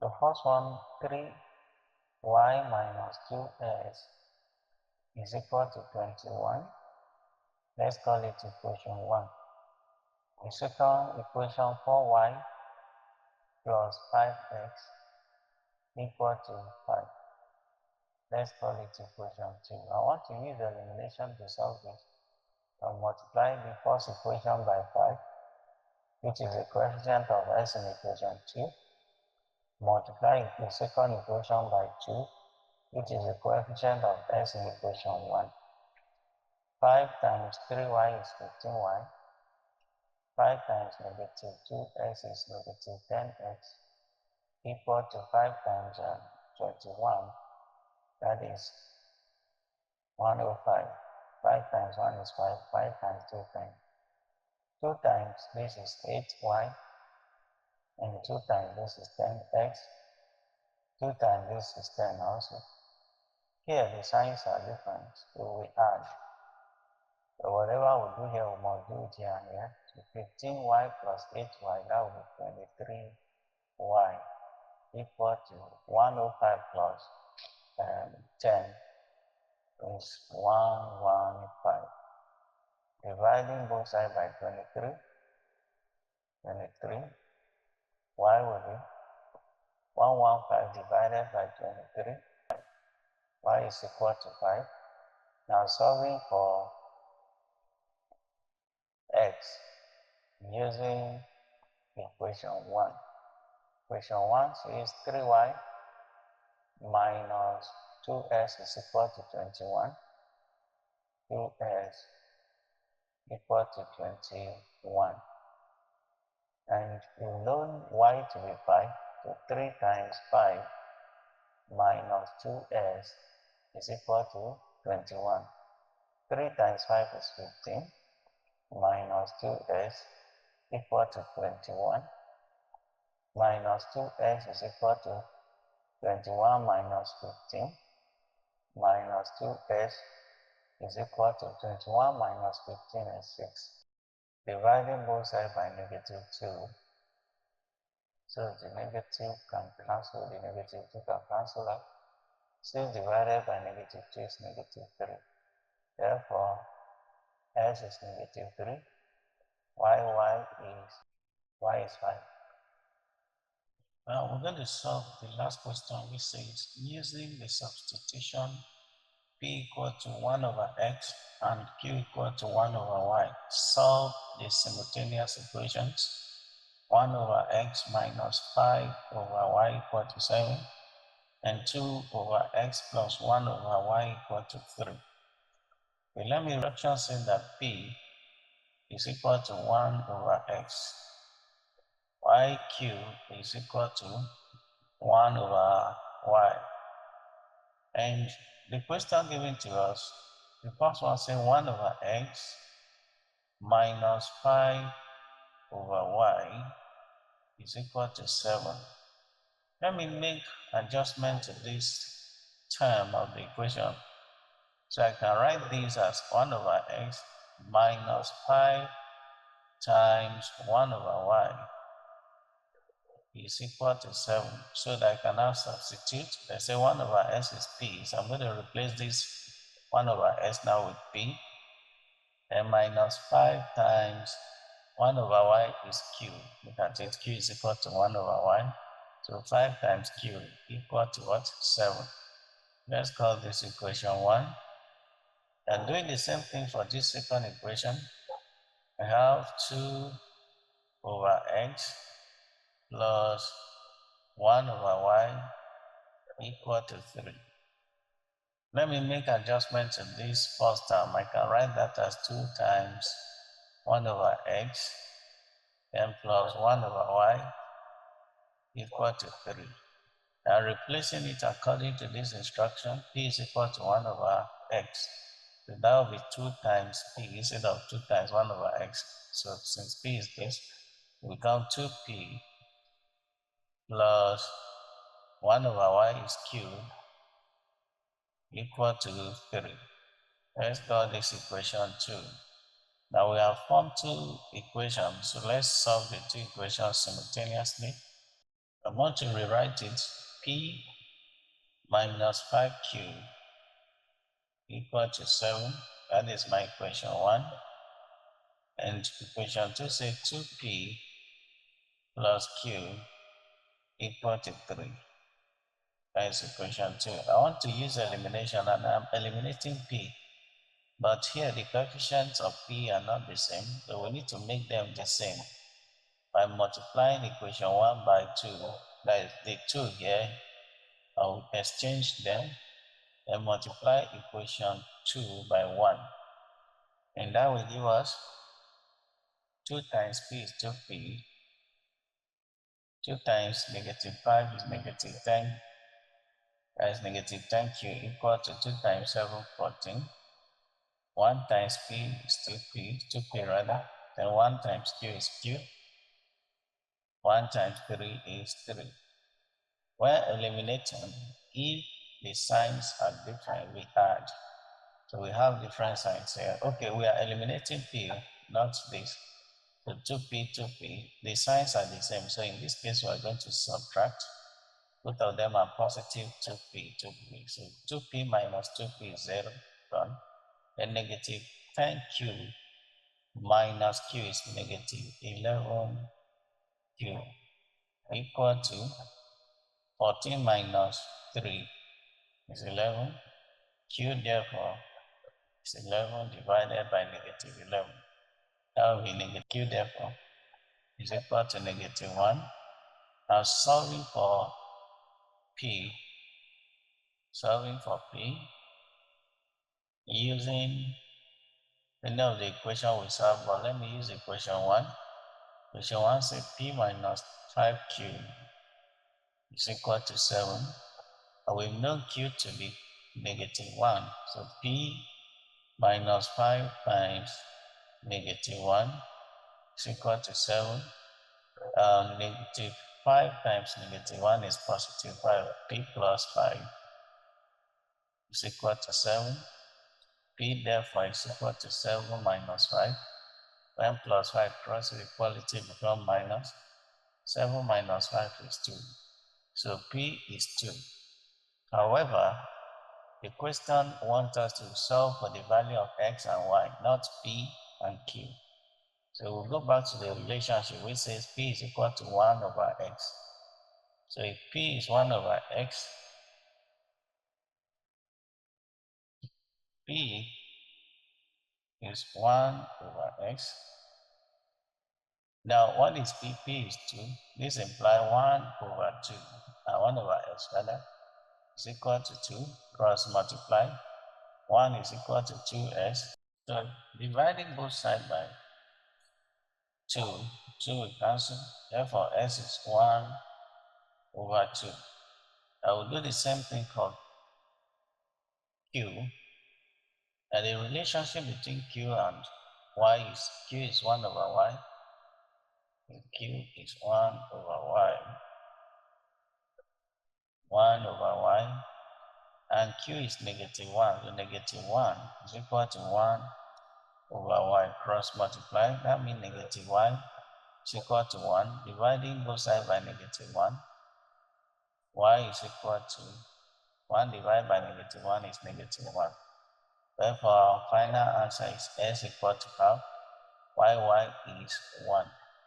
The first one, 3y minus 2s is equal to 21. Let's call it equation 1. The second equation, 4y plus 5x equal to 5. Let's call it equation 2. I want to use elimination to solve this. I'll multiply the first equation by 5, which is the coefficient of s in equation 2. Multiply the second equation by 2, which is the coefficient of s in equation 1. 5 times 3y is 15y. 5 times negative 2x is negative 10x, equal to 5 times 21, that is 105. 5 times 1 is 5, 5 times 2 times. 2 times this is 8y, and 2 times this is 10x. 2 times this is 10 also. Here the signs are different, so we add. So whatever we do here, we must do it here and here. So 15y plus 8y, that will be 23y, equal to 105 plus 10 is 115. Dividing both sides by 23, y will be 115 divided by 23, y is equal to 5. Now solving for x using equation 1. Equation 1 says 3y minus 2s is equal to 21. 2s equal to 21. And you know y to be 5, so 3 times 5 minus 2s is equal to 21. 3 times 5 is 15, minus 2s equal to 21, minus 2s is equal to 21 minus 15, minus 2s is equal to 21 minus 15 is 6. Dividing both sides by negative 2, so the negative can cancel, the negative 2 can cancel out. 6 divided by negative 2 is negative 3. Therefore, s is negative 3, y is 5. Now we're going to solve the last question, which says using the substitution p equal to 1 over x and q equal to 1 over y, solve the simultaneous equations 1 over x minus 5 over y equal to 7 and 2 over x plus 1 over y equal to 3. Okay, let me fraction say that p is equal to 1 over x. yq is equal to 1 over y. And the question given to us, the first one says 1 over x minus 5 over y is equal to 7. Let me make adjustment to this term of the equation. So I can write this as 1 over x minus 5 times 1 over y is equal to 7. So that I can now substitute. Let's say 1 over s is p. So I'm going to replace this 1 over s now with p. And minus 5 times 1 over y is q. Look at it, q is equal to 1 over y. So 5 times q equal to what? 7. Let's call this equation 1. And doing the same thing for this second equation, I have 2 over x plus 1 over y equal to 3. Let me make adjustment to this first term. I can write that as 2 times 1 over x and plus 1 over y equal to 3. Now replacing it according to this instruction, p is equal to 1 over x. So that will be 2 times p instead of 2 times 1 over x. So since p is this, we count 2p plus 1 over y is cubed equal to 3. Let's call this equation 2. Now we have formed two equations, so let's solve the two equations simultaneously. I want to rewrite it. P minus 5Q equal to 7. That is my equation 1. And equation 2 says 2P plus Q equal to 3. That is equation 2. I want to use elimination and I'm eliminating P. But here the coefficients of P are not the same, so we need to make them the same by multiplying equation 1 by 2. That is the 2 here. I will exchange them and multiply equation 2 by 1. And that will give us 2 times P is 2P. 2 times negative 5 is negative 10. That is negative 10Q equal to 2 times 7, 14. 1 times P is 2P, 2P rather. Then 1 times Q is Q. 1 times 3 is 3. When eliminating, if the signs are different, we add. So we have different signs here. Okay, we are eliminating P, not this. So 2P, 2P, the signs are the same. So in this case, we are going to subtract. Both of them are positive 2P, 2P. So 2P minus 2P is 0, done. Then negative 10Q minus Q is negative 11Q equal to 14 minus 3 is 11. Q therefore is 11 divided by negative 11. That will be negative Q therefore is equal to negative 1. Now solving for P using any of the equation we solve, but let me use equation 1. Equation 1 says P minus 5Q is equal to 7. And we know Q to be negative 1. So P minus 5 times negative 1 is equal to 7. Negative 5 times negative 1 is positive 5. P plus 5 is equal to 7. P therefore is equal to 7 minus 5. When plus 5 crosses equality become minus. 7 minus 5 is 2. So P is 2. However, the question wants us to solve for the value of x and y, not P and Q. So we'll go back to the relationship which says P is equal to 1 over x. So if P is 1 over x, P is 1 over x. Now, what is P? P is 2. This implies 1 over 2, 1 over x rather, is equal to 2, cross multiply. 1 is equal to 2s. So dividing both sides by 2, 2 will cancel. Therefore, s is 1 over 2. I will do the same thing for q. And the relationship between q and y is q is 1 over y. And q is 1 over y. 1 over y. And q is negative 1. So negative 1 is equal to 1 over y cross multiply. That means negative y is equal to 1. Dividing both sides by negative 1. Y is equal to 1 divided by negative 1 is negative 1. Therefore, our final answer is s equal to half. Y is 1.